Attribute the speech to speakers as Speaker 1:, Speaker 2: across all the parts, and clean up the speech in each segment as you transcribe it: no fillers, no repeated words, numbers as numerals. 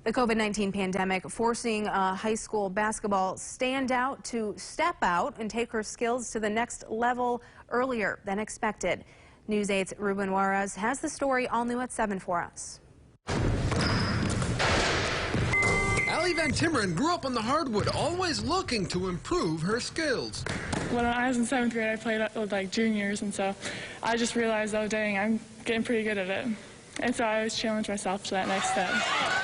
Speaker 1: The COVID-19 pandemic forcing high school basketball standout to step out and take her skills to the next level earlier than expected. News 8's Ruben Juarez has the story all new at 7 for us.
Speaker 2: Ally VanTimmeren grew up on the hardwood, always looking to improve her skills.
Speaker 3: When I was in 7th grade, I played with like juniors, and so I just realized, oh dang, I'm getting pretty good at it. And so I always challenged myself to that next step.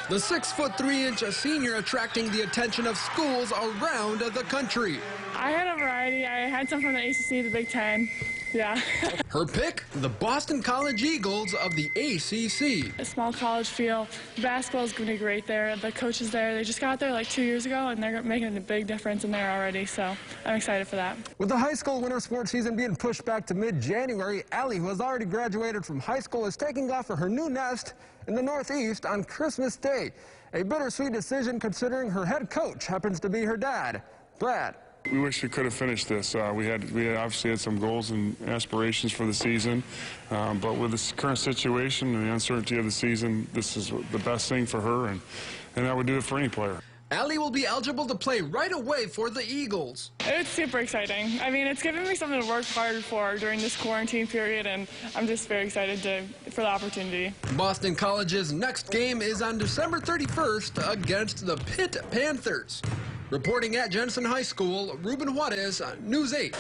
Speaker 2: The 6'3" senior attracting the attention of schools around the country.
Speaker 3: I had a variety. I had some from the ACC, the Big Ten. Yeah.
Speaker 2: Her pick, the Boston College Eagles of the ACC.
Speaker 3: A small college feel. Basketball is going to be great there. The coaches there, they just got there like 2 years ago, and they're making a big difference in there already, so I'm excited for that.
Speaker 4: With the high school winter sports season being pushed back to mid-January, Ally, who has already graduated from high school, is taking off for her new nest in the Northeast on Christmas Day. A bittersweet decision considering her head coach happens to be her dad, Brad.
Speaker 5: We wish we could have finished this. We obviously had some goals and aspirations for the season, but with this current situation and the uncertainty of the season, this is the best thing for her, and I would do it for any player.
Speaker 2: Ally will be eligible to play right away for the Eagles.
Speaker 3: It's super exciting. I mean, it's given me something to work hard for during this quarantine period, and I'm just very excited for the opportunity.
Speaker 2: Boston College's next game is on December 31st against the Pitt Panthers. Reporting at Jenison High School, Ruben Juarez, News 8.